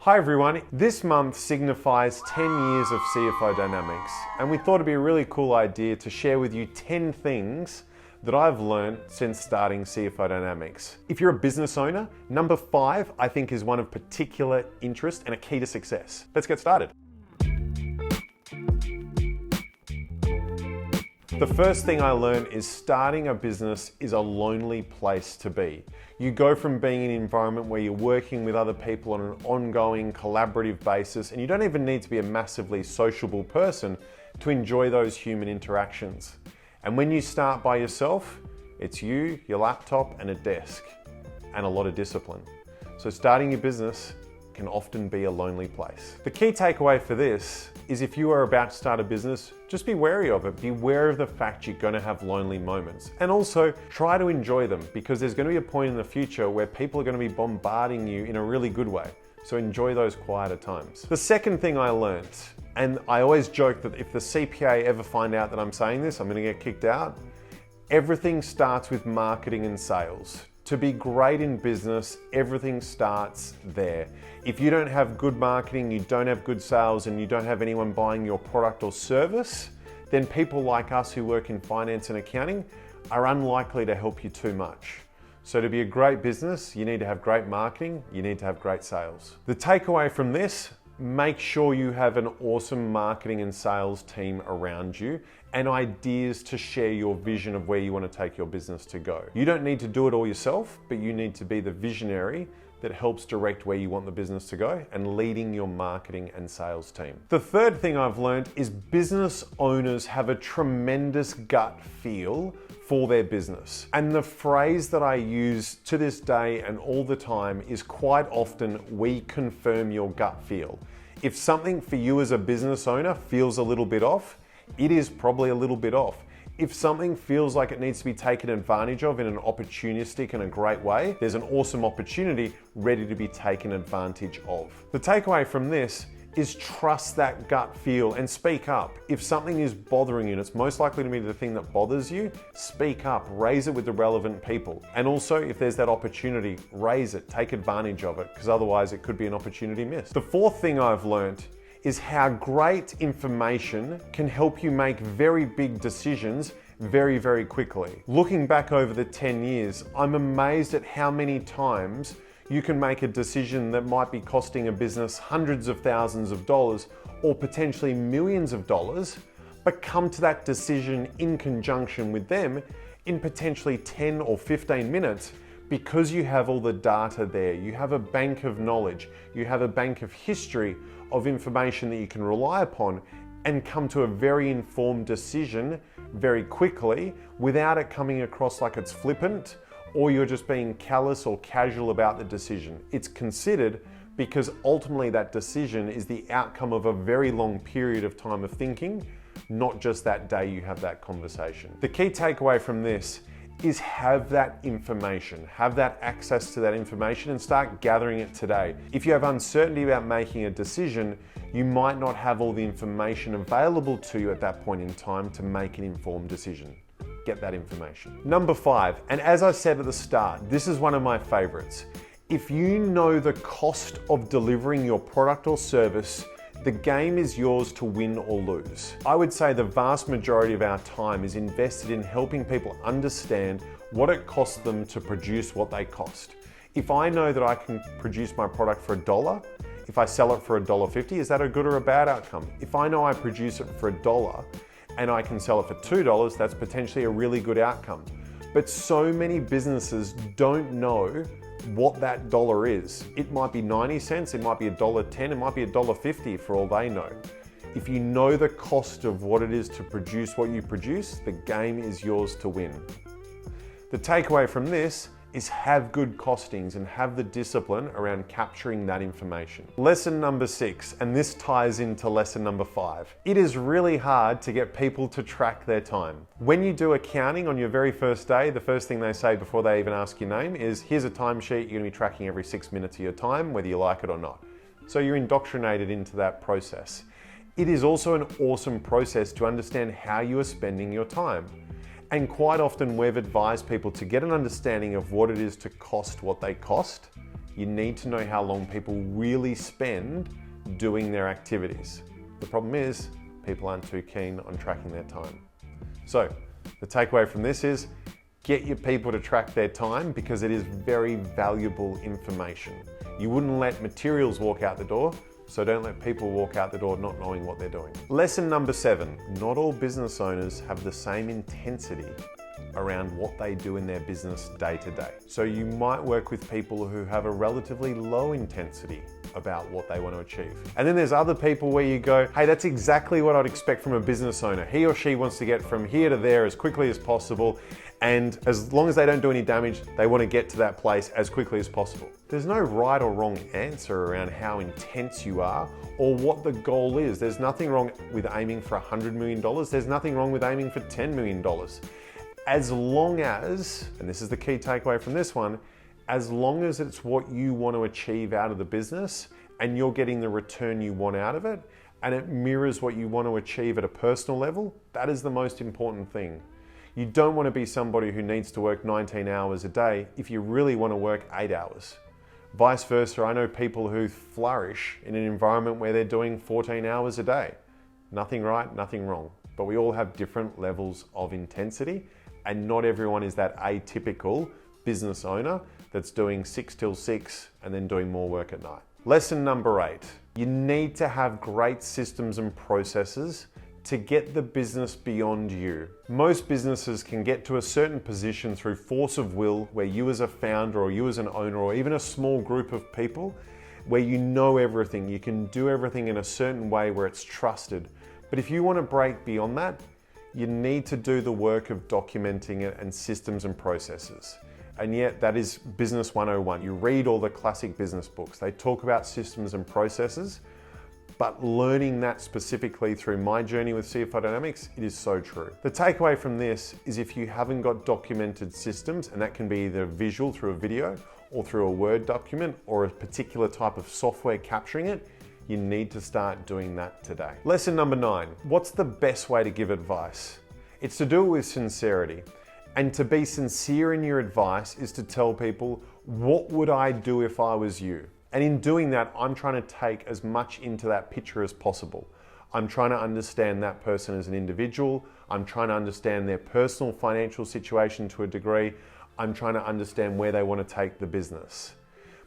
Hi everyone, this month signifies 10 years of CFO Dynamics, and we thought it'd be a really cool idea to share with you 10 things that I've learned since starting CFO Dynamics. If you're a business owner, number 5 I think is one of particular interest and a key to success. Let's get started. The first thing I learned is starting a business is a lonely place to be. You go from being in an environment where you're working with other people on an ongoing collaborative basis, and you don't even need to be a massively sociable person to enjoy those human interactions. And when you start by yourself, it's you, your laptop, and a desk, and a lot of discipline. So starting your business can often be a lonely place. The key takeaway for this is if you are about to start a business, just be wary of it. Be aware of the fact you're going to have lonely moments. And also try to enjoy them, because there's going to be a point in the future where people are going to be bombarding you in a really good way. So enjoy those quieter times. The second thing I learned, and I always joke that if the CPA ever find out that I'm saying this, I'm going to get kicked out. Everything starts with marketing and sales. To be great in business, everything starts there. If you don't have good marketing, you don't have good sales, and you don't have anyone buying your product or service, then people like us who work in finance and accounting are unlikely to help you too much. So to be a great business, you need to have great marketing, you need to have great sales. The takeaway from this, make sure you have an awesome marketing and sales team around you and ideas to share your vision of where you want to take your business to go. You don't need to do it all yourself, but you need to be the visionary that helps direct where you want the business to go and leading your marketing and sales team. The third thing I've learned is business owners have a tremendous gut feel for their business. And the phrase that I use to this day and all the time is quite often, we confirm your gut feel. If something for you as a business owner feels a little bit off, it is probably a little bit off. If something feels like it needs to be taken advantage of in an opportunistic and a great way, there's an awesome opportunity ready to be taken advantage of. The takeaway from this is trust that gut feel and speak up. If something is bothering you, and it's most likely to be the thing that bothers you, speak up, raise it with the relevant people. And also, if there's that opportunity, raise it, take advantage of it, because otherwise it could be an opportunity missed. The fourth thing I've learned is how great information can help you make very big decisions very, very quickly. Looking back over the 10 years, I'm amazed at how many times you can make a decision that might be costing a business hundreds of thousands of dollars or potentially millions of dollars, but come to that decision in conjunction with them in potentially 10 or 15 minutes because you have all the data there. You have a bank of knowledge, you have a bank of history of information that you can rely upon and come to a very informed decision very quickly without it coming across like it's flippant or you're just being callous or casual about the decision. It's considered because ultimately that decision is the outcome of a very long period of time of thinking, not just that day you have that conversation. The key takeaway from this is have that information, have that access to that information and start gathering it today. If you have uncertainty about making a decision, you might not have all the information available to you at that point in time to make an informed decision. Get that information. Number 5, and as I said at the start, this is one of my favorites. If you know the cost of delivering your product or service, the game is yours to win or lose. I would say the vast majority of our time is invested in helping people understand what it costs them to produce what they cost. If I know that I can produce my product for $1, if I sell it for $1.50, is that a good or a bad outcome? If I know I produce it for $1 and I can sell it for $2, that's potentially a really good outcome. But so many businesses don't know what that dollar is. It might be 90 cents, it might be $1.10, it might be $1.50 for all they know. If you know the cost of what it is to produce what you produce, the game is yours to win. The takeaway from this is have good costings and have the discipline around capturing that information. Lesson number 6, and this ties into lesson number 5. It is really hard to get people to track their time. When you do accounting on your very first day, the first thing they say before they even ask your name is, here's a timesheet, you're gonna be tracking every 6 minutes of your time, whether you like it or not. So you're indoctrinated into that process. It is also an awesome process to understand how you are spending your time. And quite often we've advised people to get an understanding of what it is to cost what they cost You need to know how long people really spend doing their activities. The problem is, people aren't too keen on tracking their time. So, the takeaway from this is, get your people to track their time because it is very valuable information. You wouldn't let materials walk out the door, so don't let people walk out the door not knowing what they're doing. Lesson number 7, not all business owners have the same intensity around what they do in their business day to day. So you might work with people who have a relatively low intensity about what they want to achieve. And then there's other people where you go, hey, that's exactly what I'd expect from a business owner. He or she wants to get from here to there as quickly as possible. And as long as they don't do any damage, they want to get to that place as quickly as possible. There's no right or wrong answer around how intense you are or what the goal is. There's nothing wrong with aiming for $100 million. There's nothing wrong with aiming for $10 million. As long as, and this is the key takeaway from this one, as long as it's what you want to achieve out of the business and you're getting the return you want out of it and it mirrors what you want to achieve at a personal level, that is the most important thing. You don't want to be somebody who needs to work 19 hours a day if you really want to work 8 hours. Vice versa, I know people who flourish in an environment where they're doing 14 hours a day. Nothing right, nothing wrong. But we all have different levels of intensity, and not everyone is that atypical business owner that's doing 6 till 6 and then doing more work at night. Lesson number 8, you need to have great systems and processes to get the business beyond you. Most businesses can get to a certain position through force of will, where you as a founder or you as an owner or even a small group of people, where you know everything, you can do everything in a certain way where it's trusted. But if you want to break beyond that, you need to do the work of documenting it and systems and processes. And yet that is business 101. You read all the classic business books. They talk about systems and processes, but learning that specifically through my journey with CFO Dynamics, it is so true. The takeaway from this is if you haven't got documented systems, and that can be either visual through a video or through a Word document or a particular type of software capturing it, you need to start doing that today. Lesson number 9, what's the best way to give advice? It's to do it with sincerity. And to be sincere in your advice is to tell people, what would I do if I was you? And in doing that, I'm trying to take as much into that picture as possible. I'm trying to understand that person as an individual. I'm trying to understand their personal financial situation to a degree. I'm trying to understand where they want to take the business.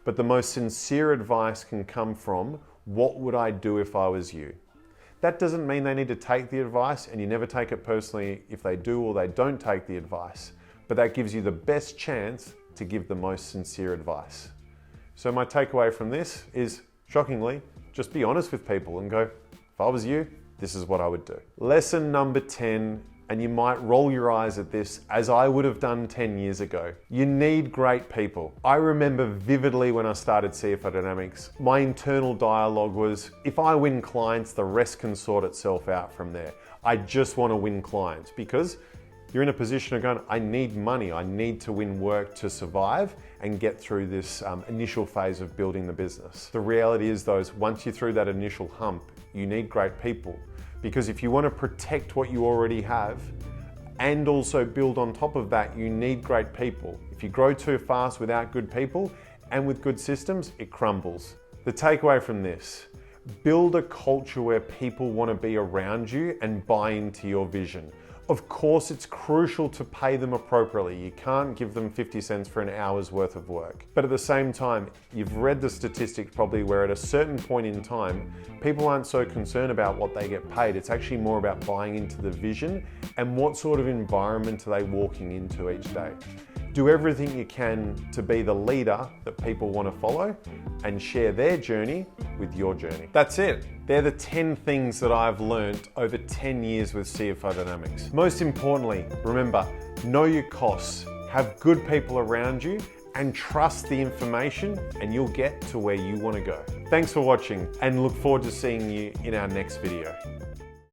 But the most sincere advice can come from, what would I do if I was you? That doesn't mean they need to take the advice, and you never take it personally if they do or they don't take the advice. But that gives you the best chance to give the most sincere advice. So my takeaway from this is, shockingly, just be honest with people and go, if I was you, this is what I would do. Lesson number 10, and you might roll your eyes at this, as I would have done 10 years ago. You need great people. I remember vividly when I started CFO Dynamics, my internal dialogue was, if I win clients, the rest can sort itself out from there. I just want to win clients because you're in a position of going, I need money, I need to win work to survive and get through this initial phase of building the business. The reality is though, once you're through that initial hump, you need great people. Because if you want to protect what you already have and also build on top of that, you need great people. If you grow too fast without good people and with good systems, it crumbles. The takeaway from this, build a culture where people want to be around you and buy into your vision. Of course, it's crucial to pay them appropriately. You can't give them 50 cents for an hour's worth of work. But at the same time, you've read the statistics probably where at a certain point in time, people aren't so concerned about what they get paid. It's actually more about buying into the vision and what sort of environment are they walking into each day. Do everything you can to be the leader that people want to follow and share their journey with your journey. That's it. They're the 10 things that I've learned over 10 years with CFO Dynamics. Most importantly, remember, know your costs, have good people around you, and trust the information, and you'll get to where you want to go. Thanks for watching, and look forward to seeing you in our next video.